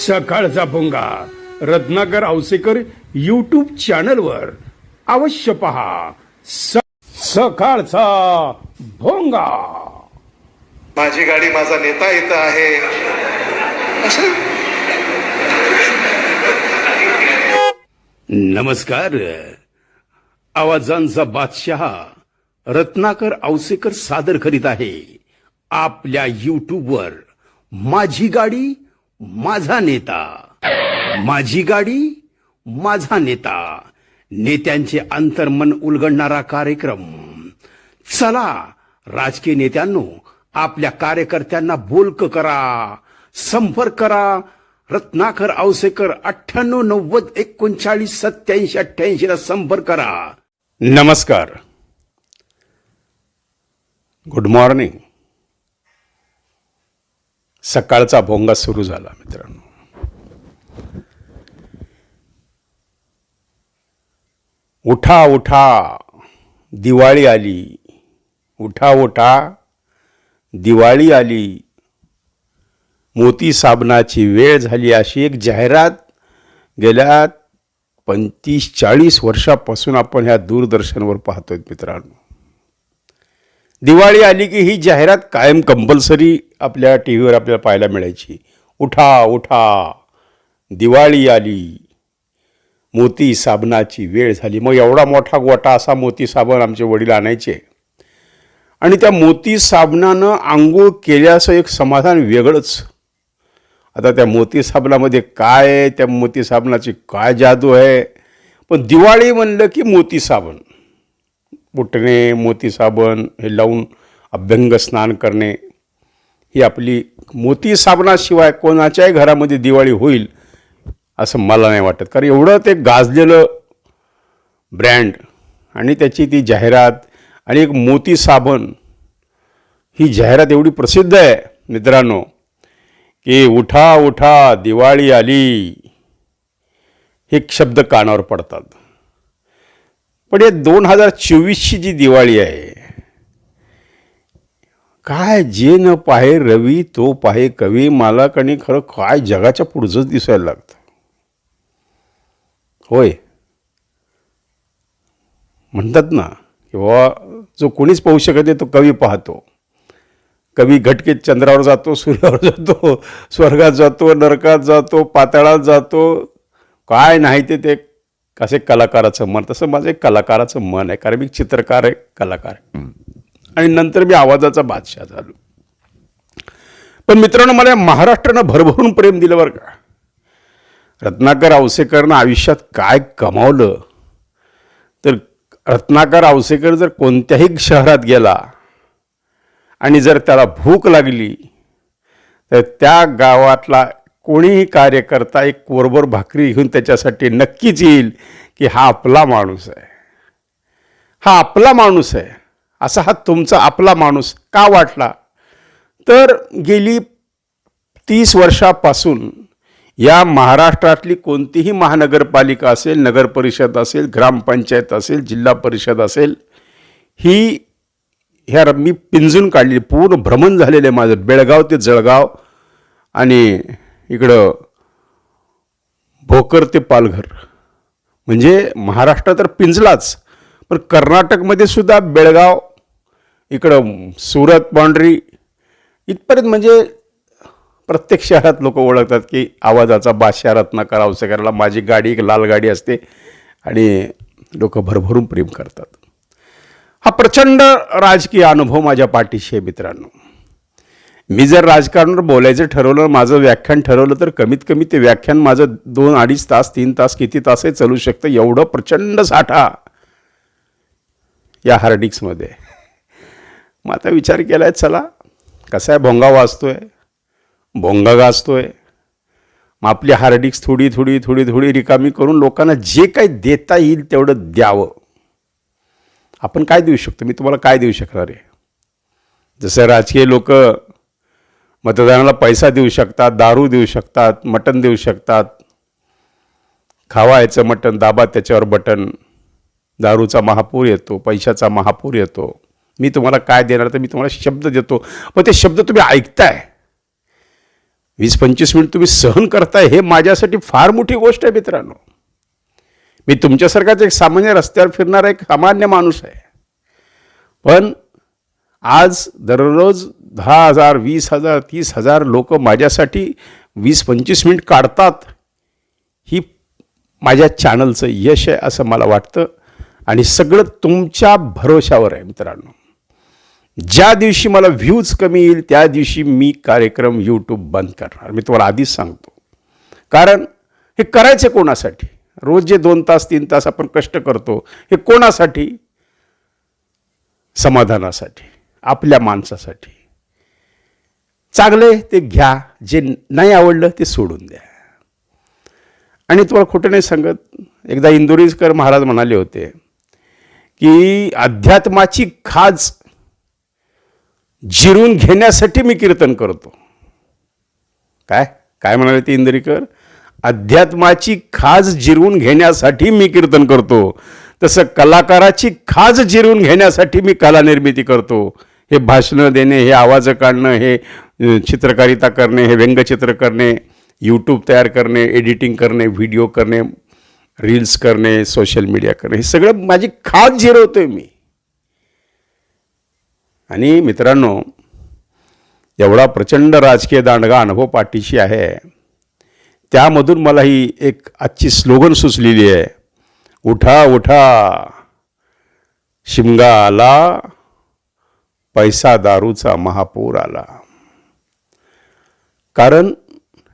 सकाळचा भोंगा रत्नाकर औसेकर यूट्यूब चॅनलवर अवश्य पहा। सकाळचा भोंगा। माझी गाडी माझा नेता येत आहे असं। नमस्कार, आवाजांचा बादशाह रत्नाकर औसेकर सादर करीत आहे आपल्या यूट्यूबवर माझी गाडी माझा नेता। माझी गाडी माझा नेता, नेत्यांचे अंतर्मन उलगडणारा कार्यक्रम। चला राजकीय नेत्यांनो, आपल्या कार्यकर्त्यांना बोलक करा, संपर्क करा। रत्नाकर औसेकर 98 90 39 87 88 ला संपर्क करा। नमस्कार, गुड मॉर्निंग। सकाळचा भोंगा सुरू झाला मित्रांनो। उठा उठा दिवाळी आली, उठा उठा दिवाळी आली, मोती साबणाची वेळ झाली, अशी एक जाहिरात गेल्या 35-40 वर्षापासून आपण ह्या दूरदर्शनवर पाहतोय मित्रांनो। दिवाळी आली की ही जाहिरात कायम कंपल्सरी आपल्या टीव्हीवर आपल्याला पाहायला मिळायची। उठा उठा दिवाळी आली, मोती साबणाची वेळ झाली। मग एवढा मोठा गोटा असा मोती साबण आमचे वडील आणायचे आणि त्या मोती साबणानं आंघोळ केल्याचं एक समाधान वेगळंच। आता त्या मोती साबणामध्ये काय आहे, त्या मोती साबणाची काय जादू आहे, पण दिवाळी म्हणलं की मोती साबण, बुटणे मोती साबण हे लावून अभ्यंग स्नान करणे, ही आपली मोती साबणाशिवाय कोणाच्याही घरामध्ये दिवाळी होईल असं मला नाही वाटत। कारण एवढं ते गाजलेलं ब्रँड आणि त्याची ती जाहिरात आणि एक मोती साबण, ही जाहिरात एवढी प्रसिद्ध आहे मित्रांनो की उठा उठा दिवाळी आली हे शब्द कानावर पडतात। पण हे 2024ची जी दिवाळी आहे, काय जे न पाहे रवी तो पाहे कवी, मला कणी खरं काय जगाच्या पुढचंच दिसायला लागतं। होय, म्हणतात ना की बाबा जो कोणीच पाहू शकत नाही तो कवी पाहतो। कवी घटकेत चंद्रावर जातो, सूर्यावर जातो, स्वर्गात जातो, नरकात जातो, पाताळात जातो, काय नाही ते कसे कलाकाराचं मन। तसं माझं एक कलाकाराचं मन आहे, कारण मी चित्रकार आहे, कलाकार आहे आणि नंतर मी आवाजाचा बादशाह झालो। पण मित्रांनो, मला महाराष्ट्रानं भरभरून प्रेम दिलं बरं का। रत्नाकर औसेकरनं आयुष्यात काय कमावलं, तर रत्नाकर औसेकर जर कोणत्याही शहरात गेला आणि जर त्याला भूक लागली तर त्या गावातला कोणीही कार्यकर्ता एक कोरभर भाकरी घेऊन त्याच्यासाठी नक्कीच येईल की हा आपला माणूस आहे, हा आपला माणूस आहे। असा हा तुमचा आपला माणूस का वाटला, तर गेली 30 वर्षापासून या महाराष्ट्रातली कोणतीही महानगरपालिका असेल, नगर परिषद असेल, ग्रामपंचायत असेल, जिल्हा परिषद असेल, ही ह्या मी पिंजून काढली, पूर्ण भ्रमण झालेलं आहे माझं। बेळगाव ते जळगाव आणि इकडं भोकर ते पालघर, म्हणजे महाराष्ट्र तर पिंजलाच, पण कर्नाटकमध्ये सुद्धा बेळगाव, इकडं सुरत बाउंड्री इथपर्यंत, म्हणजे प्रत्येक शहरात लोक ओळखतात की आवाजाचा बादशाह रत्नाकर औसेकरला। माझी गाडी एक लाल गाडी असते आणि लोक भरभरून प्रेम करतात। हा प्रचंड राजकीय अनुभव माझ्या पाठीशी आहे मित्रांनो। मी जर राजकारणावर बोलायचं ठरवलं, माझं व्याख्यान ठरवलं, तर कमीत कमी ते व्याख्यान माझं 2-2.5 तास 3 तास किती तासही चालू शकतं, एवढं प्रचंड साठा या हार्डिक्समध्ये। मग आता विचार केलाय, चला कसा आहे, भोंगा वाजतोय, भोंगा गाजतोय, मग आपली हार्डिक्स थोडी थोडी थोडी थोडी रिकामी करून लोकांना जे काही देता येईल तेवढं द्यावं। आपण काय देऊ शकतो, मी तुम्हाला काय देऊ शकणार आहे। जसं राजकीय लोक मतदानाला पैसा देऊ शकतात, दारू देऊ शकतात, मटण देऊ शकतात, खावायचं मटण, दाबा त्याच्यावर बटन, दारूचा महापूर येतो, पैशाचा महापूर येतो। मी तुम्हाला काय देणार, तर मी तुम्हाला शब्द देतो, पण ते शब्द तुम्ही ऐकताय, 20-25 मिनिट तुम्ही सहन करताय, हे माझ्यासाठी फार मोठी गोष्ट आहे मित्रांनो. मी तुमच्यासारखाच एक सामान्य रस्त्यावर फिरणारा एक सामान्य माणूस आहे. पण आज दररोज 10,000, 20,000, 30,000 लोक माझ्यासाठी 20-25 मिनिट काढतात, ही माझ्या चॅनलचं यश आहे असं मला वाटतं. आणि सगळं तुमच्या भरोशावर आहे मित्रांनो. ज्या दिवशी मला व्ह्यूज कमी येईल त्या दिवशी मी कार्यक्रम यूट्यूब बंद करणार, मी तुम्हाला आधीच सांगतो. कारण हे करायचे कोणासाठी? रोज जे 2 तास 3 तास आपण कष्ट करतो हे कोणासाठी? समाधानासाठी, आपल्या माणसासाठी. चांगले ते घ्या, जे नाही आवडलं ते सोडून द्या. आणि तुम्हाला खोटं नाही सांगत, एकदा इंदुरीकर महाराज म्हणाले होते की अध्यात्माची खाज जिरून घेण्यासाठी मी कीर्तन करतो. काय काय म्हणाले ते इंदुरीकर? अध्यात्माची खाज जिरवून घेण्यासाठी मी कीर्तन करतो. तसं कलाकाराची खाज जिरवून घेण्यासाठी मी कला निर्मिती करतो. हे भाषणं देणे, हे आवाज काढणं, हे चित्रकारिता करणे, हे व्यंगचित्र करणे, यूट्यूब तयार करणे, एडिटिंग करणे, व्हिडिओ करणे, रील्स करणे, सोशल मीडिया करणे, हे सगळं माझी खाज जिरवतोय मी. आणि मित्रांनो, एवढा प्रचंड राजकीय दांडगा अनुभव पाठीशी आहे, त्यामधून मला ही एक आजची स्लोगन सुचलेली आहे. उठा उठा शिमगा आला, पैसा दारूचा महापूर आला. कारण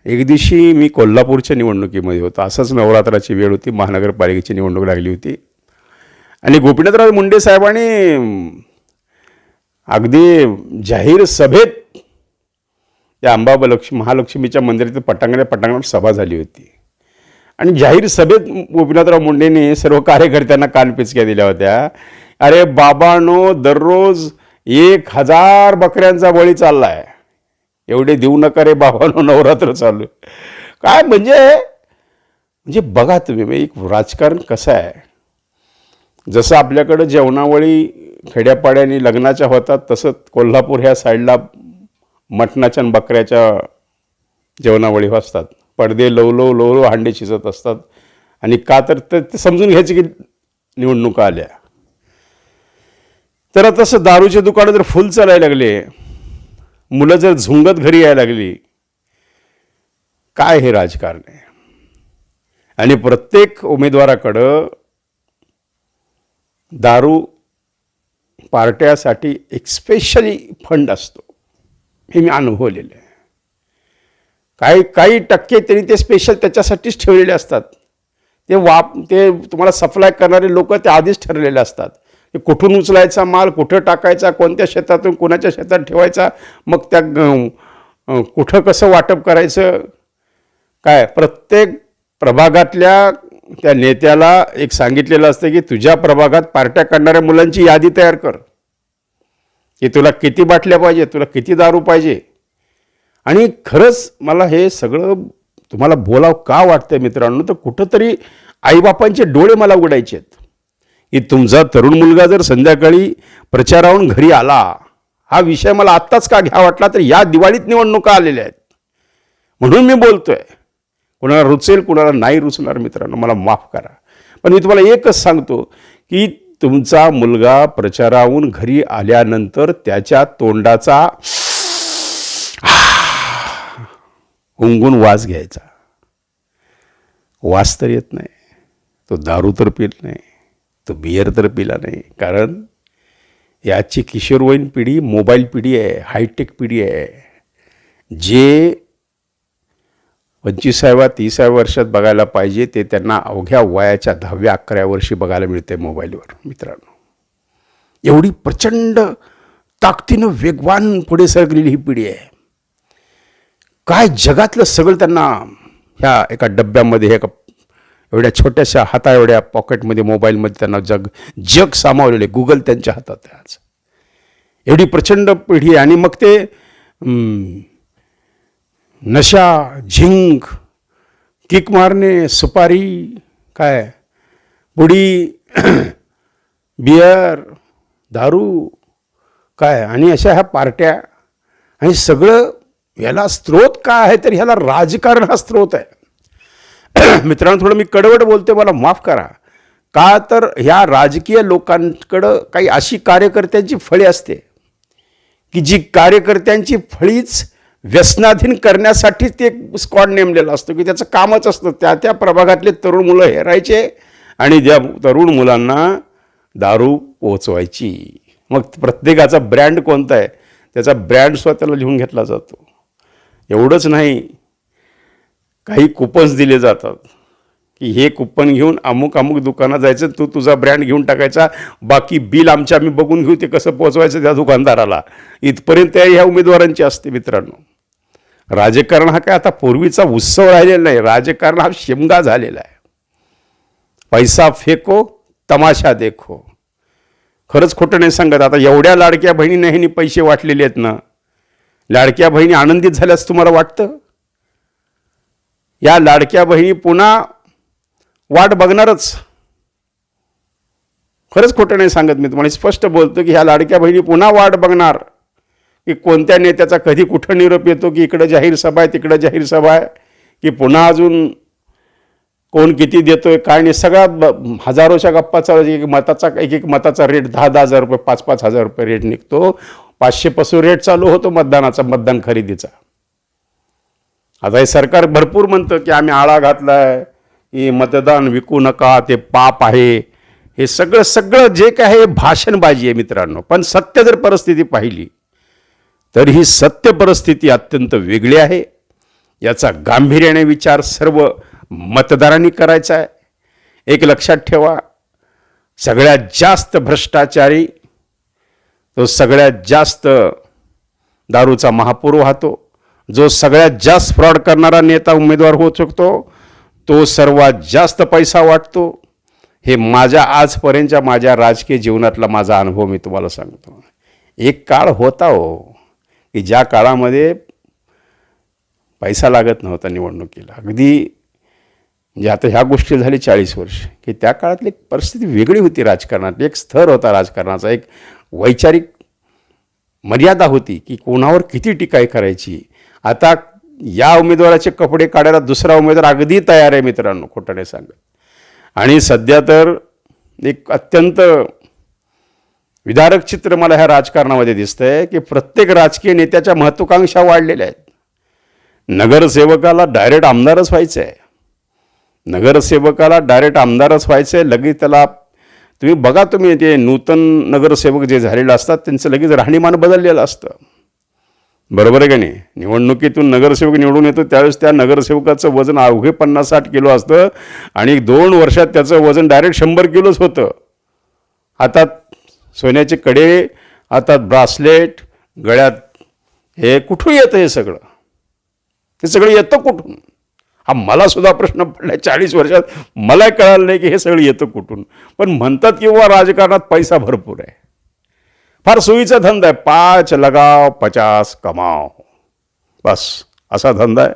एक दिवशी मी कोल्हापूरच्या निवडणुकीमध्ये होतो. असंच नवरात्राची वेळ होती, महानगरपालिकेची निवडणूक लागली होती. आणि गोपीनाथराव मुंडे साहेबांनी अगदी जाहीर सभेत त्या महालक्ष्मीच्या मंदिरातील पटांगणात सभा झाली होती. आणि जाहीर सभेत गोपीनाथराव मुंडेंनी सर्व कार्यकर्त्यांना कानपिचक्या दिल्या होत्या. अरे बाबांनो, दररोज 1,000 बकऱ्यांचा बळी चाललाय, एवढे देऊ नका रे बाबांनो, नवरात्र चालू. काय म्हणजे बघा तुम्ही, एक राजकारण कसं आहे. जसं आपल्याकडं जेवणावळी खेड्यापाड्याने लग्नाच्या होतात, तसं कोल्हापूर ह्या साईडला मटणाच्या आणि बकऱ्याच्या जेवणावळी असतात. पडदे लवलो हांडे शिजत असतात. आणि का तर ते समजून घ्यायचे की निवडणुका आल्या. तर तसं दारूचे दुकानं जर फुल चालायला लागले, मुलं जर झुंगत घरी यायला लागली, काय हे राजकारण आहे. आणि प्रत्येक उमेदवाराकडं दारू पार्ट्यासाठी एक स्पेशली फंड असतो, हे मी अनुभवलेलं आहे. काही टक्के त्यांनी ते स्पेशल त्याच्यासाठीच ठेवलेले असतात. ते तुम्हाला सप्लाय करणारे लोक ते आधीच ठरलेले असतात. ते कुठून उचलायचा माल, कुठं टाकायचा, कोणत्या शेतातून कोणाच्या शेतात ठेवायचा, मग त्या कुठं कसं वाटप करायचं, काय प्रत्येक प्रभागातल्या त्या नेत्याला एक सांगितलेलं असतं की तुझ्या प्रभागात पार्ट्या काढणाऱ्या मुलांची यादी तयार कर, की तुला किती बाटल्या पाहिजे, तुला किती दारू पाहिजे. आणि खरंच मला हे सगळं तुम्हाला बोलावं का वाटतंय मित्रांनो, तर कुठंतरी आईबापांचे डोळे मला उघडायचे आहेत की तुमचा तरुण मुलगा जर संध्याकाळी प्रचाराहून घरी आला, हा विषय मला आत्ताच का घ्या वाटला, तर या दिवाळीत निवडणुका आलेल्या आहेत म्हणून मी बोलतोय. कुणाला रुचेल, कुणाला नाही रुचणार मित्रांनो, मला माफ करा. पण मी तुम्हाला एकच सांगतो की तुमचा मुलगा प्रचाराहून घरी आल्यानंतर त्याच्या तोंडाचा उंगून वास घ्यायचा. वास तर येत नाही, तो दारू तर पित नाही, तो बियर तर पिला नाही. कारण याची किशोरवयीन पिढी मोबाईल पिढी आहे, हायटेक पिढी आहे. जे 25व्या-30व्या वर्षात बघायला पाहिजे ते त्यांना अवघ्या वयाच्या 10व्या-11व्या वर्षी बघायला मिळते मोबाईलवर मित्रांनो. एवढी प्रचंड ताकदीनं वेगवान पुढे सरकलेली ही पिढी आहे. काय जगातलं सगळं त्यांना ह्या एका डब्यामध्ये, एवढ्या छोट्याशा हाता एवढ्या पॉकेटमध्ये, मोबाईलमध्ये त्यांना जग सामावलेले. गुगल त्यांच्या हातात आहे आज. एवढी प्रचंड पिढी आहे. आणि मग ते नशा, झिंक, किक मारणे, सुपारी, काय पुडी, बियर, दारू, काय, आणि अशा ह्या पार्ट्या, आणि सगळं याला स्रोत काय आहे, तर ह्याला राजकारण हा स्रोत आहे. मित्रांनो, थोडं मी कडवट बोलते, मला माफ करा. का तर ह्या राजकीय लोकांकडं काही अशी कार्यकर्त्यांची फळी असते की जी कार्यकर्त्यांची फळीच व्यसनाधीन करण्यासाठीच ते स्क्वॉड नेमलेला असतो, की त्याचं कामच असतं त्या त्या प्रभागातले तरुण मुलं हेरायचे आणि त्या तरुण मुलांना दारू पोचवायची. मग प्रत्येकाचा ब्रँड कोणता आहे, त्याचा ब्रँड स्वतःला लिहून घेतला जातो. एवढंच नाही, काही कुपन्स दिले जातात की हे कुपन घेऊन अमुक अमुक दुकानात जायचं, तू तुझा ब्रँड घेऊन टाकायचा, बाकी बिल आमच्या आम्ही बघून घेऊ ते कसं पोचवायचं त्या दुकानदाराला. इथपर्यंत ह्या उमेदवारांची असते. मित्रांनो, राजकारण हा काय आता पूर्वीचा उत्सव राहिलेला नाही. राजकारण हा शिमगा झालेला आहे. पैसा फेको तमाशा देखो. खरंच खोटं नाही सांगत. आता एवढ्या लाडक्या बहिणीने ह्यांनी पैसे वाटलेले आहेत ना, लाडक्या बहिणी आनंदित झाल्यास तुम्हाला वाटतं? या लाडक्या बहिणी पुन्हा वाट बघणारच. खरंच खोटं नाही सांगत. मी तुम्हाला स्पष्ट बोलतो की ह्या लाडक्या बहिणी पुन्हा वाट बघणार की कोणत्या नेत्याचा कधी कुठं निरोप येतो की इकडं जाहीर सभा आहे, तिकडं जाहीर सभा आहे, की पुन्हा अजून कोण किती देतोय काय नाही. सगळ्या हजारोच्या गप्पाचा एक मताचा रेट 10,000 रुपये, 5,000 रुपये रेट निघतो. 500 पासून रेट चालू होतो मतदानाचा, मतदान खरेदीचा. आता हे सरकार भरपूर म्हणतं की आम्ही आळा घातलाय, की मतदान विकू नका, ते पाप आहे. हे सगळं जे काय आहे भाषणबाजी आहे मित्रांनो. पण सत्य जर परिस्थिती पाहिली तर ही सत्य परिस्थिती अत्यंत वेगळी आहे. याचा गांभीर्याने विचार सर्व मतदारांनी करायचा आहे. एक लक्षात ठेवा, सगळ्यात जास्त भ्रष्टाचारी तो सगळ्यात जास्त दारूचा महापूर वाहतो. जो सगळ्यात जास्त फ्रॉड करणारा नेता उमेदवार होऊ शकतो, तो सर्वात जास्त पैसा वाटतो. हे आजपर्यंतच्या माझ्या राजकीय जीवनातला माझा अनुभव मी तुम्हाला सांगतो. एक काळ होता हो की ज्या काळामध्ये पैसा लागत नव्हता निवडणुकीला. अगदी म्हणजे आता ह्या गोष्टी झाली 40 वर्ष, की त्या काळातली परिस्थिती वेगळी होती राजकारणात. एक स्तर होता राजकारणाचा, एक वैचारिक मर्यादा होती की कोणावर किती टीका करायची. आता या उमेदवाराचे कपडे काढायला दुसरा उमेदवार अगदी तयार आहे मित्रांनो, खोटं नाही सांगत. आणि सध्या तर एक अत्यंत विदारक चित्र मला ह्या राजकारणामध्ये दिसतंय की प्रत्येक राजकीय नेत्याच्या महत्त्वाकांक्षा वाढलेल्या आहेत. नगरसेवकाला डायरेक्ट आमदारच व्हायचं आहे. नगरसेवकाला डायरेक्ट आमदारच व्हायचं आहे. लगेच त्याला तुम्ही बघा, तुम्ही ते नूतन नगरसेवक जे झालेले असतात त्यांचं लगेच राहणीमान बदललेलं असतं. बरोबर आहे का नाही? निवडणुकीतून नगरसेवक निवडून येतो त्यावेळेस त्या नगरसेवकाचं वजन अवघे 50-60 किलो असतं आणि 2 वर्षात त्याचं वजन डायरेक्ट 100 किलोच होतं. हातात सोन्याचे कडे, हातात ब्रासलेट, गळ्यात, हे कुठून येतं हे सगळं? हे सगळं येतं कुठून? हा मला सुद्धा प्रश्न पडला 40 वर्षात. मला कळालं नाही की हे सगळं येतं कुठून. पण म्हणतात की राजकारणात पैसा भरपूर आहे, फार सोयीचा धंदा आहे. 5 लगाव 50 कमाव, बस असा धंदा आहे.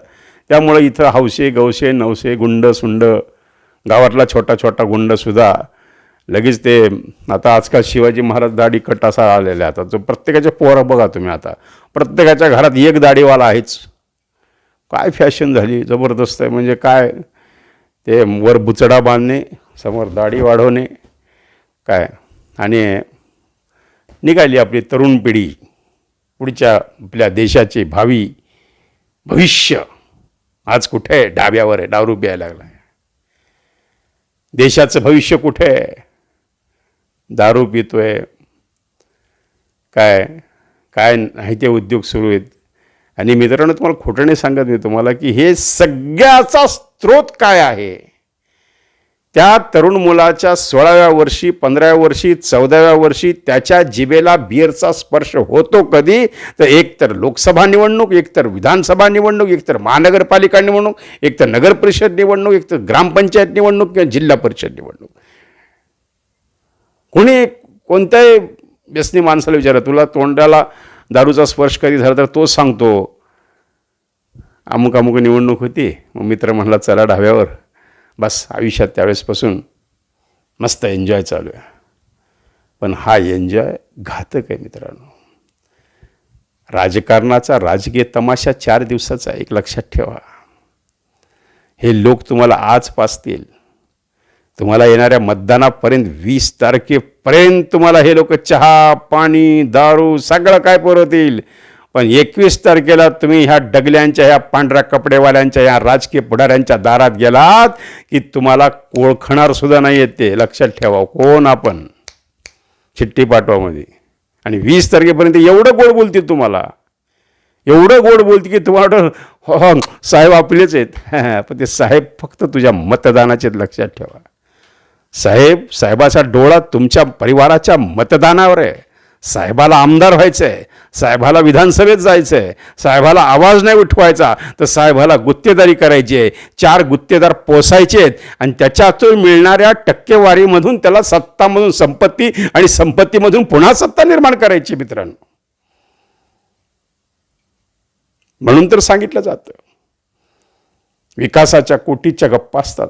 त्यामुळे इथं हौशे गवशे नवशे गुंड सुंड, गावातला छोटा छोटा गुंडसुद्धा लगेच ते आता आजकाल शिवाजी महाराज दाढी कट असा आलेला आहे. आता जो प्रत्येकाच्या पोरं बघा तुम्ही, आता प्रत्येकाच्या घरात एक दाढीवाला आहेच. काय फॅशन झाली, जबरदस्त आहे. म्हणजे काय ते वर बुचडा बांधणे, समोर दाढी वाढवणे काय, आणि निघाली आपली तरुण पिढी पुढच्या आपल्या देशाचे भावी भविष्य आज कुठे आहे? डाब्यावर आहे, दारू प्यायला लागला आहे. देशाचं भविष्य कुठे आहे? दारू पितोय. काय काय नाही ते उद्योग सुरू आहेत. आणि मित्रांनो, तुम्हाला खोटं नाही सांगत मी तुम्हाला की हे सगळ्याचा स्रोत काय आहे? त्या तरुण मुलाच्या 16व्या वर्षी, 15व्या वर्षी, 14व्या वर्षी त्याच्या जिभेला बिअरचा स्पर्श होतो कधी? तर एक तर लोकसभा निवडणूक, एक तर विधानसभा निवडणूक, एक तर महानगरपालिका निवडणूक, एक तर नगर परिषद निवडणूक, एक तर ग्रामपंचायत निवडणूक किंवा जिल्हा परिषद निवडणूक. कोणी कोणत्याही व्यसनी माणसाला विचारा, तुला तोंडाला दारूचा स्पर्श कधी झाला तर तो सांगतो अमुक अमुक निवडणूक होती. मग मित्र म्हणला चला ढाब्यावर, बस आयुष्यात त्यावेळेसपासून मस्त एन्जॉय चालू आहे. पण हा एन्जॉय घातक आहे मित्रांनो. राजकारणाचा राजकीय तमाशा 4 दिवसाचा, एक लक्षात ठेवा. हे लोक तुम्हाला आज पाचतील, तुम्हाला येणाऱ्या मतदानापर्यंत 20 तारखेपर्यंत तुम्हाला हे लोक चहा पाणी दारू सगळं काय पुरवतील. पण 21 तारखेला तुम्ही ह्या डगल्यांच्या, ह्या पांढऱ्या कपडेवाल्यांच्या, ह्या राजकीय पुढाऱ्यांच्या दारात गेलात की तुम्हाला ओळखणार सुद्धा नाही येते. लक्षात ठेवा कोण आपण, चिठ्ठी पाठवामध्ये. आणि 20 तारखेपर्यंत एवढं गोड बोलतील तुम्हाला, एवढं गोड बोलते की तुम्हाला हो हो साहेब आपलेच आहेत. पण ते साहेब फक्त तुझ्या मतदानाचे. लक्षात ठेवा, साहेबाचा डोळा तुमच्या परिवाराच्या मतदानावर आहे. साहेबाला आमदार व्हायचं आहे, साहेबाला विधानसभेत जायचं आहे, साहेबाला आवाज नाही उठवायचा, तर साहेबाला गुत्तेदारी करायची आहे. 4 गुत्तेदार पोसायचे आहेत आणि त्याच्यातून मिळणाऱ्या टक्केवारीमधून त्याला सत्तामधून संपत्ती आणि संपत्तीमधून पुन्हा सत्ता निर्माण करायची. मित्रांनो, म्हणून तर सांगितलं जातं विकासाच्या कोटीच्या गप्पा असतात.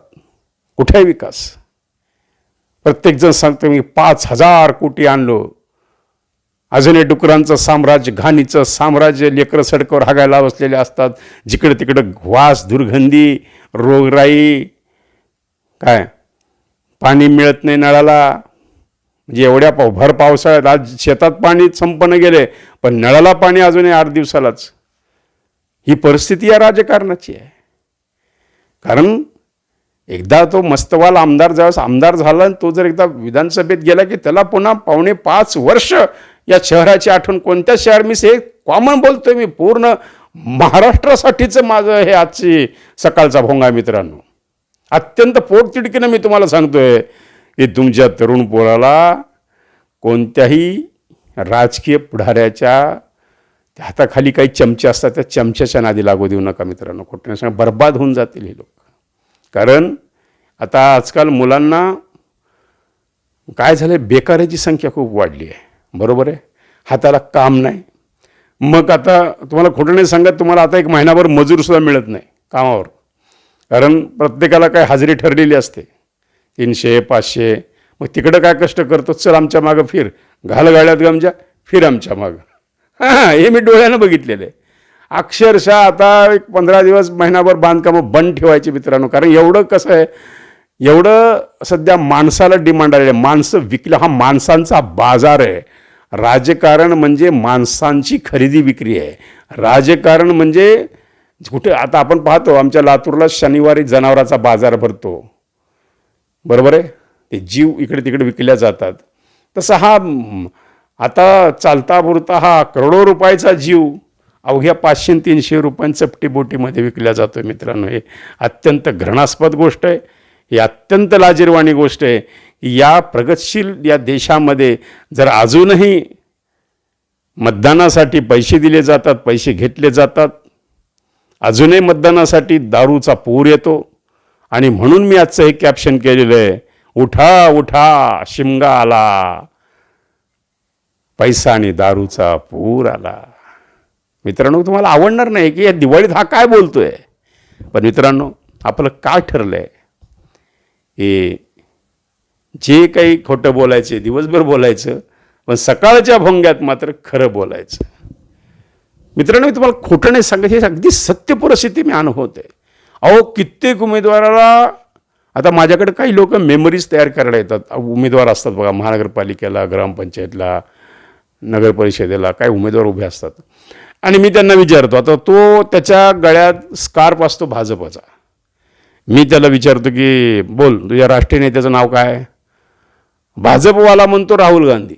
कुठे विकास? प्रत्येकजण सांगतो मी 5,000 कोटी आणलो. अजूनही डुकरांचं साम्राज्य, घाणीचं साम्राज्य, लेकरं सडकावर हागायला बसलेले असतात. जिकडे तिकडं वास, दुर्गंधी, रोगराई, काय पाणी मिळत नाही नळाला. म्हणजे एवढ्या भर पावसाळ्यात आज शेतात पाणी संपन्न गेले, पण नळाला पाणी अजूनही 8 दिवसालाच. ही परिस्थिती या राजकारणाची आहे. कारण एकदा तो मस्तवाल आमदार ज्यावेळेस आमदार झाला, तो जर एकदा विधानसभेत गेला की त्याला पुन्हा 4.5 वर्ष या शहराची आठवण. कोणत्या शहर, मी हे कॉमन बोलतोय, मी पूर्ण महाराष्ट्रासाठीचं माझं हे आजची सकाळचा भोंगा. मित्रांनो, अत्यंत पोटतिडकीनं मी तुम्हाला सांगतोय की तुमच्या तरुण पोराला कोणत्याही राजकीय पुढाऱ्याच्या हाताखाली काही चमचे असतात, त्या चमच्याच्या नादी लागू देऊ नका. मित्रांनो, खोटं सांगा, बर्बाद होऊन जातील हे लोक. कारण आता आजकाल मुलांना काय झालं, बेकारीची संख्या खूप वाढली आहे. बरोबर आहे, हाताला काम नाही. मग आता तुम्हाला खोटं नाही सांगत, तुम्हाला आता 1 महिनाभर मजूरसुद्धा मिळत नाही कामावर. कारण प्रत्येकाला काय हजेरी ठरलेली असते, 300 500. मग तिकडं काय कष्ट करतो, चल आमच्या मागं फिर, घाल गाड्यात गमजा, फिर आमच्या मागं. हे मी डोळ्यानं बघितलेलं आहे. अक्षरशः आता 15 दिवस महिनाभर बांधकामं बंद ठेवायची. मित्रांनो, कारण एवढं कसं आहे, एवढं सध्या माणसाला डिमांड आलेलं आहे. माणसं विकलं, हा माणसांचा बाजार आहे. राजकारण म्हणजे माणसांची खरेदी विक्री आहे. राजकारण म्हणजे कुठे, आता आपण पाहतो आमच्या लातूरला शनिवारी जनावराचा बाजार भरतो. बरोबर आहे, ते जीव इकडे तिकडे विकल्या जातात. तसा हा आता चालता बुरता हा करोडो रुपयाचा जीव अवघ्या 500-300 रुपयांचं चपटीबोटीमध्ये विकल्या जातो. मित्रांनो, हे अत्यंत घृणास्पद गोष्ट आहे. ही अत्यंत लाजिरवाणी गोष्ट आहे. या प्रगतशील या देशामध्ये जर अजूनही मतदानासाठी पैसे दिले जातात, पैसे घेतले जातात, अजूनही मतदानासाठी दारूचा पूर येतो. आणि म्हणून मी आजचं हे कॅप्शन केलेलं आहे, उठा उठा शिमगा आला, पैसा आणि दारूचा पूर आला. मित्रांनो, तुम्हाला आवडणार नाही की या दिवाळीत हा काय बोलतोय. पण मित्रांनो, आपलं काय ठरलं आहे, हे जे काही खोटं बोलायचे दिवसभर बोलायचं, पण सकाळच्या भोंग्यात मात्र खरं बोलायचं. मित्रांनो, मी तुम्हाला खोटं नाही सांगत, हे अगदी सत्य परिस्थिती मी अनुभवते. अहो, कित्येक उमेदवाराला, आता माझ्याकडे काही लोक मेमरीज तयार करायला येतात. उमेदवार असतात बघा, महानगरपालिकेला, ग्रामपंचायतला, नगर परिषदेला काही उमेदवार उभे असतात. आणि मी त्यांना विचारतो, आता तो त्याच्या गळ्यात स्कार्फ असतो भाजपचा. मी त्याला विचारतो की बोल, तुझ्या राष्ट्रीय नेत्याचं नाव काय? भाजपवाला म्हणतो राहुल गांधी.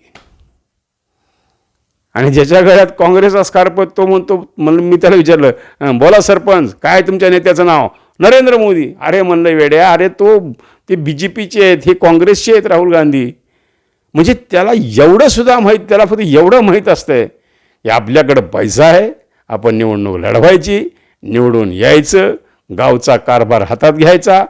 आणि ज्याच्या गळ्यात काँग्रेसचा स्कार्फ तो म्हणतो, मी त्याला विचारलं, बोला सरपंच, काय तुमच्या नेत्याचं नाव? नरेंद्र मोदी. अरे म्हणलं वेड्या, अरे ते BJPचे आहेत, हे काँग्रेसचे आहेत राहुल गांधी. म्हणजे त्याला एवढं सुद्धा माहीत, त्याला फक्त एवढं माहीत असतंय की आपल्याकडं पैसा आहे, आपण निवडणूक लढवायची, निवडून यायचं, गावचा कारभार हातात घ्यायचा,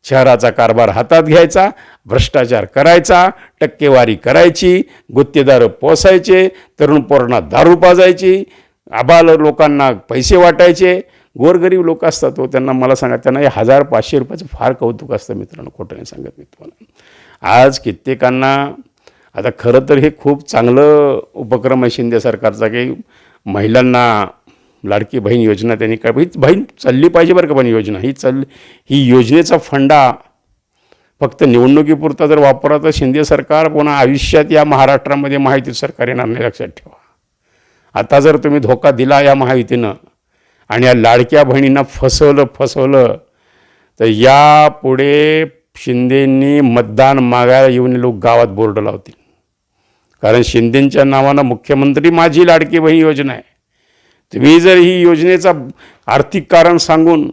शहराचा कारभार हातात घ्यायचा, भ्रष्टाचार करायचा, टक्केवारी करायची, गुत्तेदार पोसायचे, तरुण पोरांना दारू पाजायची, आबाल लोकांना पैसे वाटायचे. गोरगरीब लोक असतात तो, त्यांना मला सांगा, त्यांना हे 1000-500 रुपयाचं फार कौतुक असतं. मित्रांनो, खोटं नाही सांगत मी तुम्हाला. आज कित्येकांना, आता खरं तर हे खूप चांगलं उपक्रम आहे शिंदे सरकारचा, की महिलांना लाडकी बहीण योजना त्यांनी काय ही बहीण चालली पाहिजे बरं का. पण योजना ही योजनेचा फंडा फक्त निवडणुकीपुरता जर वापरला तर शिंदे सरकार पुन्हा आयुष्यात या महाराष्ट्रामध्ये महायुती सरकार येणार नाही, लक्षात ठेवा. आता जर तुम्ही धोका दिला या महायुतीनं आणि या लाडक्या बहिणींना फसवलं तर यापुढे शिंदेंनी मतदान मागायला येऊन लोक गावात बोर्ड लावतील. कारण शिंदेंच्या नावानं मुख्यमंत्री माझी लाडकी बहीण योजना आहे. तुम्ही जर ही योजनेचा आर्थिक कारण सांगून,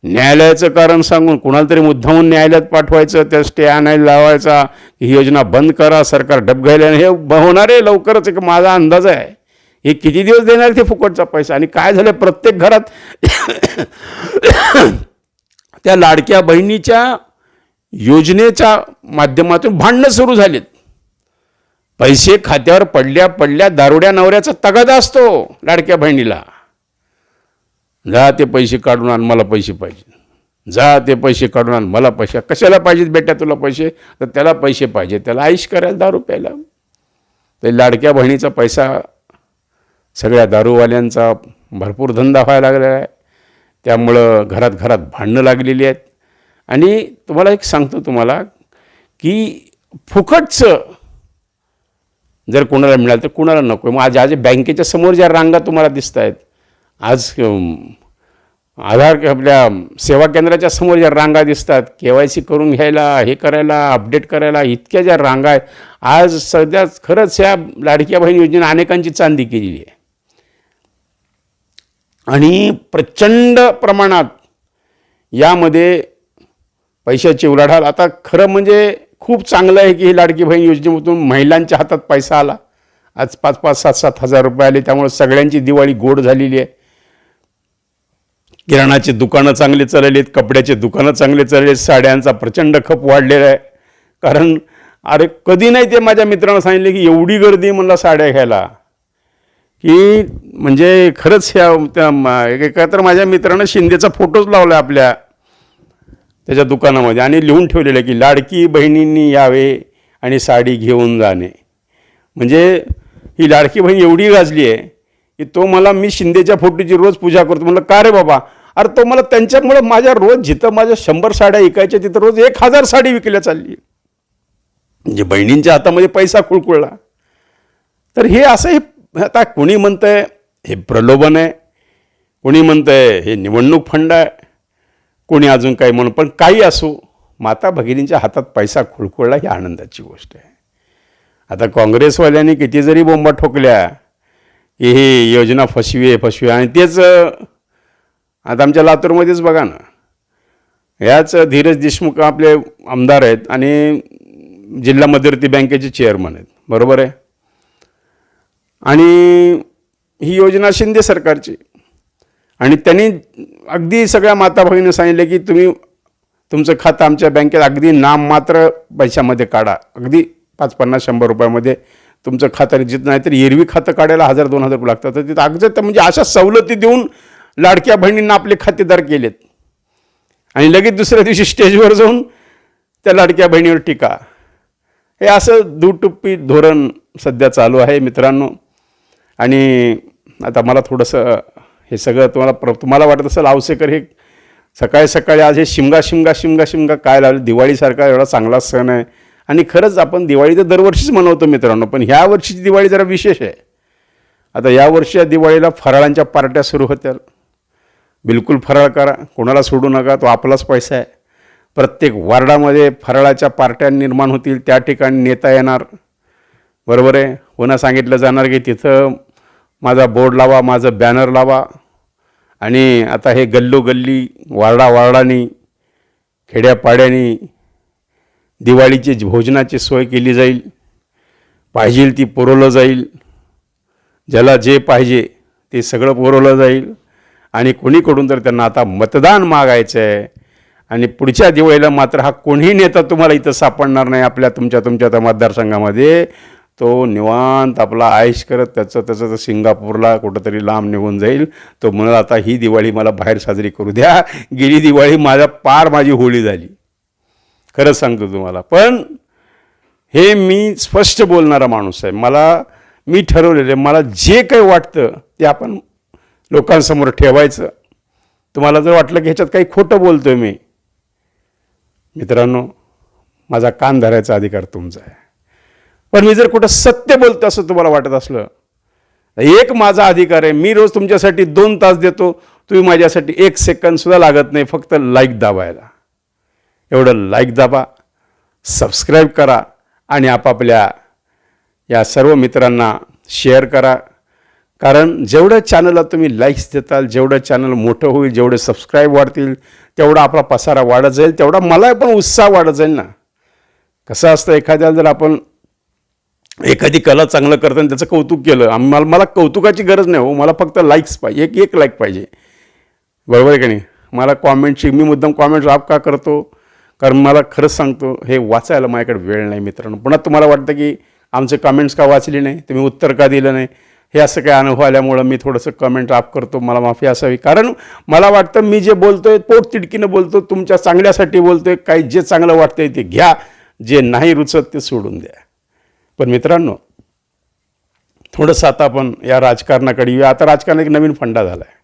न्यायालयाचं कारण सांगून कुणाला तरी मुद्दामून न्यायालयात पाठवायचं, त्या स्टे आणायला लावायचा, ही योजना बंद करा, सरकार डब घ्यायला, हे होणार आहे लवकरच. एक माझा अंदाज आहे. हे किती दिवस देणार ते फुकटचा पैसा. आणि काय झालं, प्रत्येक घरात त्या लाडक्या बहिणीच्या योजनेच्या माध्यमातून भांडणं सुरू झालीत. पैसे खात्यावर पडल्या दारुड्या नवऱ्याचा तगादा असतो लाडक्या बहिणीला. जा ते पैसे काढून आण, मला पैसे पाहिजे. जा ते पैसे काढून आण, मला पैसे. कशाला पाहिजेत बेटा तुला पैसे? तर त्याला पैसे पाहिजे, त्याला आईश करायला दारू प्यायला. तर लाडक्या बहिणीचा पैसा सगळ्या दारूवाल्यांचा भरपूर धंदा व्हायला लागलेला आहे. त्यामुळं घरात भांडणं लागलेली आहेत. आणि तुम्हाला एक सांगतो तुम्हाला की फुकटचं जर कोणाला मिळालं तर कोणाला नको. मग आज बँकेच्या समोर ज्या रांगा तुम्हाला दिसत आहेत, आज आधार आपल्या सेवा केंद्राच्या समोर ज्या रांगा दिसतात, KYC करून घ्यायला, हे करायला, अपडेट करायला, इतक्या ज्या रांगा आहेत, आज सध्या खरंच ह्या लाडक्या बहीण योजनेने अनेकांची चांदी केलेली आहे. आणि प्रचंड प्रमाणात यामध्ये पैशाची उलाढाल. आता खरं म्हणजे खूप चांगलं आहे की ही लाडकी बहीण योजनेमधून महिलांच्या हातात पैसा आला. आज 5-5, 7-7 हजार रुपये आले. त्यामुळे सगळ्यांची दिवाळी गोड झालेली आहे. किराणाचे दुकानं चांगले चालले आहेत, कपड्याचे दुकानं चांगले चालले आहेत, साड्यांचा प्रचंड खप वाढलेला आहे. कारण अरे कधी नाही ते माझ्या मित्रांना सांगितले की एवढी गर्दी म्हणला साड्या घ्यायला की म्हणजे खरंच ह्या एका तर माझ्या मित्रानं शिंदेचा फोटोच लावला आपल्या त्याच्या दुकानामध्ये आणि लिहून ठेवलेलं आहे की लाडकी बहिणींनी यावे आणि साडी घेऊन जाणे. म्हणजे ही लाडकी बहीण एवढी गाजली आहे की तो मला, मी शिंदेच्या फोटोची रोज पूजा करतो. म्हणलं का रे बाबा? अरे तो मला त्यांच्यामुळं माझ्या रोज जिथं माझ्या 100 साड्या विकायच्या तिथं रोज 1000 साडी विकल्या चालली. म्हणजे बहिणींच्या हातामध्ये पैसा खुळखुळला. तर हे असं हे आता कोणी म्हणतंय हे प्रलोभन आहे, कोणी म्हणतंय हे निवडणूक फंड आहे, कोणी अजून काही म्हणून. पण काही असो, माता भगिनींच्या हातात पैसा खुळखुळला ही आनंदाची गोष्ट आहे. आता काँग्रेसवाल्यांनी किती जरी बोंबा ठोकल्या की ही योजना फसवी आणि तेच आता आमच्या लातूरमध्येच बघा ना, याच धीरज देशमुख आपले आमदार आहेत आणि जिल्हा मध्यवर्ती बँकेचे चेअरमन आहेत, बरोबर आहे. आणि ही योजना शिंदे सरकारची. आणि त्यांनी अगदी सगळ्या माता भगिनींना सांगितले की तुम्ही तुमचं खातं आमच्या बँकेत अगदी नाममात्र पैशामध्ये काढा, अगदी 5-50-100 रुपयामध्ये तुमचं खातं. जिथं नाही तर एरवी खातं काढायला 1000-2000 रुपये लागतात. तर तिथं अगदी म्हणजे अशा सवलती देऊन लाडक्या बहिणींना आपले खातेदार केलेत. आणि लगेच दुसऱ्या दिवशी स्टेजवर जाऊन त्या लाडक्या बहिणीवर टीका. हे असं दुटप्पी धोरण सध्या चालू आहे मित्रांनो. आणि आता मला थोडंसं हे सगळं तुम्हाला वाटत असेल आवसेकर हे सकाळी आज हे शिमगा काय लावलं. दिवाळीसारखा एवढा चांगला सण आहे आणि खरंच आपण दिवाळी तर दरवर्षीच मनवतो मित्रांनो, पण ह्या वर्षीची दिवाळी जरा विशेष आहे. आता यावर्षी या दिवाळीला फराळांच्या पार्ट्या सुरू होत्या. बिलकुल फराळ करा, कोणाला सोडू नका, तो आपलाच पैसा आहे. प्रत्येक वार्डामध्ये फराळाच्या पार्ट्या निर्माण होतील, त्या ठिकाणी नेता येणार, बरोबर आहे. पुन्हा सांगितलं जाणार की तिथं माझा बोर्ड लावा, माझं बॅनर लावा. आणि आता हे गल्लोगल्ली वार्डानी खेड्यापाड्यानी दिवाळीची भोजनाची सोय केली जाईल. पाहिजे ती पुरवलं जाईल, ज्याला जे पाहिजे ते सगळं पुरवलं जाईल. आणि कोणीकडून तर त्यांना आता मतदान मागायचं आहे. आणि पुढच्या दिवाळीला मात्र हा कोणीही नेता तुम्हाला इथं सापडणार नाही आपल्या तुमच्या त्या मतदारसंघामध्ये. तो निवांत आपला आयश करत त्याचं सिंगापूरला कुठंतरी लांब निघून जाईल. तो म्हणाल आता ही दिवाळी मला बाहेर साजरी करू द्या, गेली दिवाळी माझी होळी झाली. खरंच सांगतो तुम्हाला. पण हे मी स्पष्ट बोलणारा माणूस आहे. मला मी ठरवलेलं आहे, मला जे काही वाटतं ते आपण लोकांसमोर ठेवायचं. तुम्हाला जर वाटलं की ह्याच्यात काही खोटं बोलतो आहे मी, मित्रांनो, माझा कान धरायचा अधिकार तुमचा आहे. पण मी जर कुठं सत्य बोलतो असं तुम्हाला वाटत असलं, एक माझा अधिकार आहे. मी रोज तुमच्यासाठी 2 तास देतो, तुम्ही माझ्यासाठी 1 सेकंदसुद्धा लागत नाही, फक्त लाईक दाबायला. एवढं लाईक दाबा, सबस्क्राईब करा आणि आपापल्या या सर्व मित्रांना शेअर करा. कारण जेवढं चॅनलला तुम्ही लाईक्स देताल, जेवढं चॅनल मोठं होईल, जेवढे सबस्क्राईब वाढतील, तेवढा आपला पसारा वाढत जाईल, तेवढा मला पण उत्साह वाढत जाईल ना. कसं असतं, एखाद्याला जर आपण एखादी कला चांगलं करताना त्याचं कौतुक केलं, मला कौतुकाची गरज नाही हो, मला फक्त लाईक्स पाहिजे, एक लाईक पाहिजे. बरोबर आहे का नाही? मला कॉमेंटची, मी मुद्दाम कॉमेंट्स आप का करतो, कारण मला खरंच सांगतो, हे वाचायला माझ्याकडे वेळ नाही मित्रांनो. पुन्हा तुम्हाला वाटतं की आमचे कमेंट्स का वाचली नाही, तुम्ही उत्तर का दिलं नाही, हे असं काही अनुभव आल्यामुळं मी थोडंसं कमेंट आप करतो, मला माफी असावी. कारण मला वाटतं मी जे बोलतो आहे पोट तिडकीनं बोलतो, तुमच्या चांगल्यासाठी बोलतो आहे. काही जे चांगलं वाटतं आहे ते घ्या, जे नाही रुचत ते सोडून द्या. पण मित्रांनो, थोडंसं आता आपण या राजकारणाकडे येऊया. आता राजकारण एक नवीन फंडा झाला आहे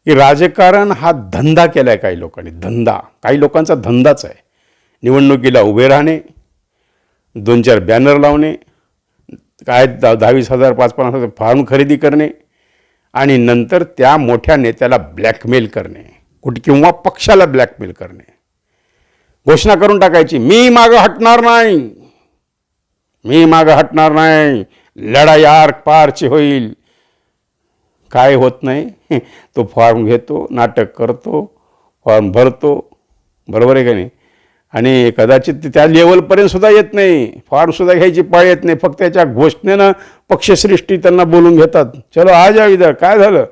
की राजकारण हा धंदा केला आहे काही लोकांनी. धंदा, काही लोकांचा धंदाच आहे. निवडणुकीला उभे राहणे, 2-4 बॅनर लावणे, काय 10-20,000 5-50,000 फॉर्म खरेदी करणे आणि नंतर त्या मोठ्या नेत्याला ब्लॅकमेल करणे, किंवा पक्षाला ब्लॅकमेल करणे. घोषणा करून टाकायची, मी मागं हटणार नाही, मी मागं हटणार नाही, लढाई आर पारची होईल. काय होत नाही, तो फॉर्म घेतो, नाटक करतो, फॉर्म भरतो. बरोबर आहे का नाही? आणि कदाचित त्या लेवलपर्यंत सुद्धा येत नाही, फॉर्मसुद्धा घ्यायची पाळी येत नाही. फक्त त्याच्या घोषणेनं पक्षश्रेष्ठी त्यांना बोलून घेतात, चलो आ जा इधर, काय झालं,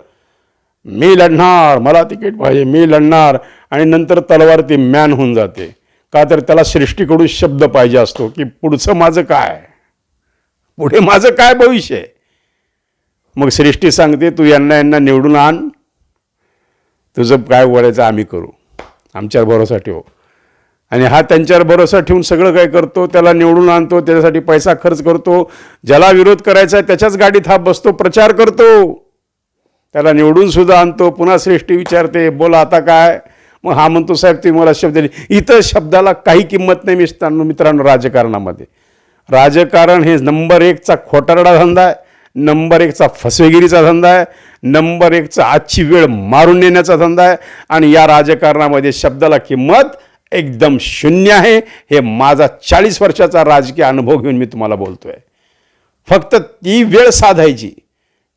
मी लढणार, मला तिकीट पाहिजे, मी लढणार. आणि नंतर तलवार ती मॅन होऊन जाते. का तर त्याला सृष्टीकडून शब्द पाहिजे असतो की पुढचं माझं काय, पुढे माझं काय भविष्य आहे. मग सृष्टी सांगते, तू यांना निवडून आण, तुझं काय बोलायचं आम्ही करू, आमच्यावर भरोसा ठेव. आणि हा त्यांच्यावर भरोसा ठेवून सगळं काय करतो, त्याला निवडून आणतो, त्याच्यासाठी पैसा खर्च करतो, ज्याला विरोध करायचा आहे त्याच्याच गाडीत हा बसतो, प्रचार करतो, त्याला निवडून सुद्धा आणतो. पुन्हा सृष्टी विचारते, बोला आता काय. मग हा म्हणतो, साहेब तुम्ही मला शब्द दिले. इतर शब्दाला काही किंमत नाही मित्रांनो. राजकारणामध्ये राजकारण हे नंबर 1चा खोटारडा धंदा आहे, नंबर 1चा फसवेगिरीचा धंदा आहे, नंबर 1चा आजची वेळ मारून नेण्याचा धंदा आहे. आणि या राजकारणामध्ये शब्दाला किंमत एकदम शून्य आहे. हे माझा 40 वर्षाचा राजकीय अनुभव घेऊन मी तुम्हाला बोलतो आहे. फक्त ती वेळ साधायची,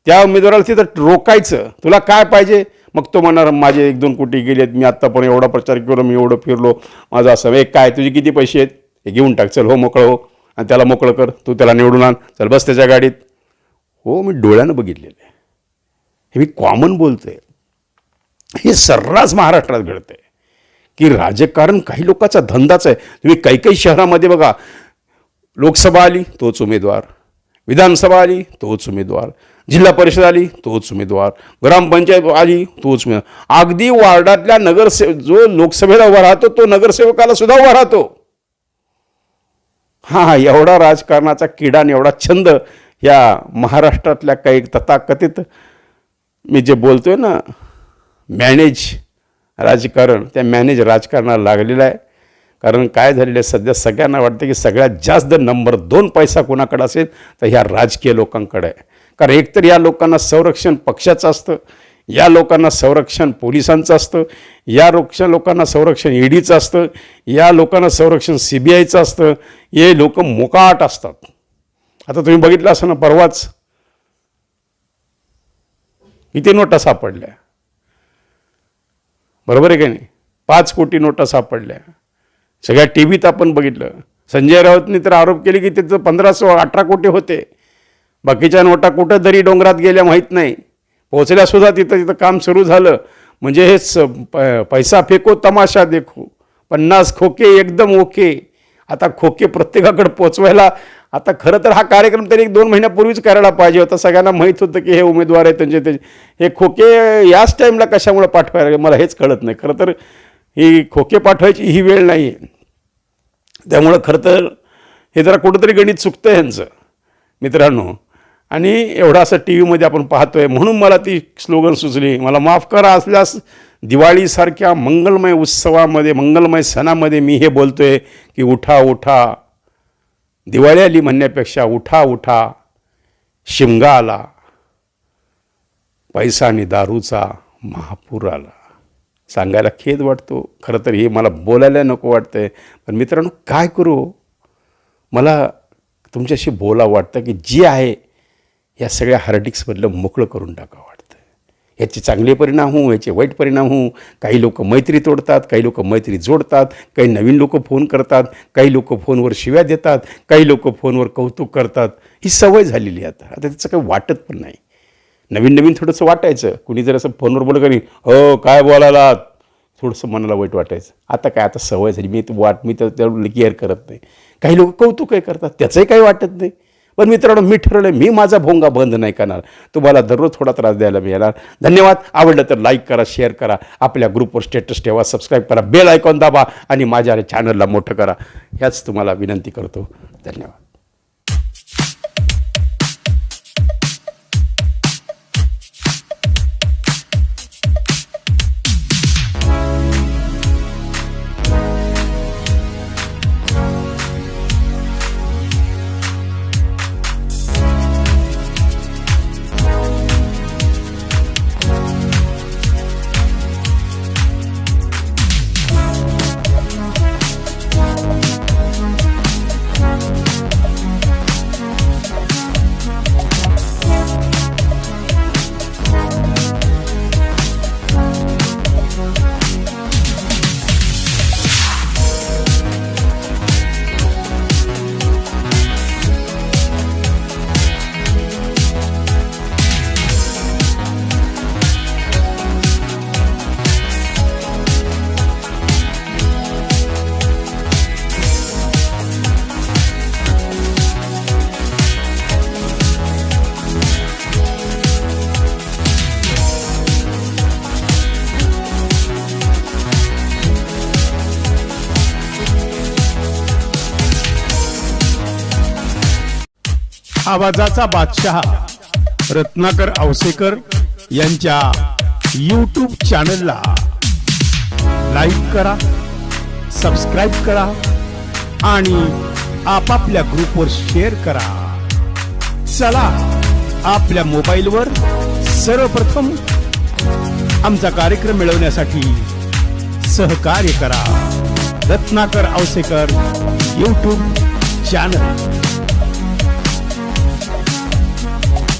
त्या उमेदवाराला तिथं रोकायचं, तुला काय पाहिजे. मग तो म्हणणार, माझे 1-2 कोटी गेलेत, मी आत्तापर्यंत एवढा प्रचार केला, मी एवढं फिरलो, माझं असं. एक काय, तुझे किती पैसे आहेत, हे घेऊन टाक, चल हो मोकळं हो, आणि त्याला मोकळं कर, तू त्याला निवडून आण, चल बस त्याच्या गाडीत. हो, मी डोळ्यानं बघितलेलं आहे, हे मी कॉमन बोलतो आहे. हे सर्रास महाराष्ट्रात घडतं आहे की राजकारण काही लोकांचा धंदाच आहे. तुम्ही काही शहरामध्ये बघा, लोकसभा आली तोच उमेदवार, विधानसभा आली तोच उमेदवार, जिल्हा परिषद आली तोच उमेदवार, ग्रामपंचायत आली तोच उमेदवार. अगदी वार्डातल्या जो लोकसभेला उभा राहतो तो नगरसेवकाला सुद्धा उभा राहतो. हा, एवढा राजकारणाचा किडा आणि एवढा छंद या महाराष्ट्रातल्या काही तथाकथित, मी जे बोलतोय ना, मॅनेज राजकारण, त्या मॅनेज राजकारणाला लागलेलं आहे. कारण काय झालेलं आहे, सध्या सगळ्यांना वाटतं की सगळ्यात जास्त नंबर 2 पैसा कोणाकडे असेल तर ह्या राजकीय लोकांकडे आहे. कारण एकतर या लोकांना संरक्षण पक्षाचं असतं, या लोकांना संरक्षण पोलिसांचं असतं, या लोकांना संरक्षण ईडीचं असतं, या लोकांना संरक्षण CBIचं असतं. हे लोक मोकाट असतात. आता तुम्ही बघितलं असं ना, परवाच किती नोटा सापडल्या, बरोबर आहे का नाही, 5 कोटी नोटा सापडल्या. सगळ्या TVत आपण बघितलं. संजय राऊतनी तर आरोप केले की त्याचं 1518 कोटी होते. बाकीच्या नोटा कुठं तरी डोंगरात गेल्या माहीत नाही, पोचल्यासुद्धा तिथं काम सुरू झालं. म्हणजे हे पैसा फेको तमाशा देखो, 50 खोके एकदम ओके. आता खोके प्रत्येकाकडे पोचवायला, आता खरं तर हा कार्यक्रम तरी 1-2 महिन्यापूर्वीच करायला पाहिजे होता. सगळ्यांना माहीत होतं की हे उमेदवार आहेत त्यांचे, हे खोके याच टाईमला कशामुळे पाठवायला, मला हेच कळत नाही. खरं तर ही खोके पाठवायची ही वेळ नाही आहे. त्यामुळं खरं तर हे जरा कुठंतरी गणित चुकतं ह्यांचं मित्रांनो. आणि एवढं असं टी व्हीमध्ये आपण पाहतोय. म्हणून मला ती स्लोगन सुचली, मला माफ करा असल्यास दिवाळीसारख्या मंगलमय उत्सवामध्ये, मंगलमय सणामध्ये मी हे बोलतोय की उठा उठा, दिवाळी आली म्हणण्यापेक्षा उठा उठा, शिमगा आला, पैसा आणि दारूचा महापूर आला. सांगायला खेद वाटतो, खरं तर हे मला बोलायला नको वाटतंय, पण मित्रांनो काय करू, मला तुमच्याशी बोला वाटतं की जे आहे या सगळ्या हार्डिक्समधलं मोकळं करून टाकावं वाटतं. याचे चांगले परिणाम होऊ, याचे वाईट परिणाम होऊ. काही लोक मैत्री तोडतात, काही लोक मैत्री जोडतात, काही नवीन लोक फोन करतात, काही लोक फोनवर शिव्या देतात, काही लोक फोनवर कौतुक करतात. ही सवय झालेली आहे आता त्याचं काही वाटत पण नाही. नवीन नवीन थोडंसं वाटायचं, कुणी जर असं फोनवर बोललं करी हो काय बोलायला, थोडंसं मनाला वाईट वाटायचं. आता काय, आता सवय झाली, मी तर त्याला केअर करत नाही. काही लोक कौतुकही करतात, त्याचंही काही वाटत नाही. पण मित्रांनो मी ठरवलं, मी माझा भोंगा बंद नाही करणार. तुम्हाला दररोज थोडा त्रास द्यायला मिळणार. धन्यवाद. आवडलं तर लाईक करा, शेअर करा, आपल्या ग्रुपवर स्टेटस ठेवा, सबस्क्राईब करा, बेल आयकॉन दाबा आणि माझ्या चॅनलला मोठं करा. ह्याच तुम्हाला विनंती करतो. धन्यवाद. आवाजाचा बादशाह रत्नाकर औसेकर यांच्या यूट्यूब चॅनलला लाईक करा, सबस्क्राईब करा आणि आपापल्या ग्रुपवर शेअर करा. चला आपल्या मोबाईलवर सर्वप्रथम आमचा कार्यक्रम मिळवण्यासाठी सहकार्य करा. Ratnakar Ausekar YouTube channel.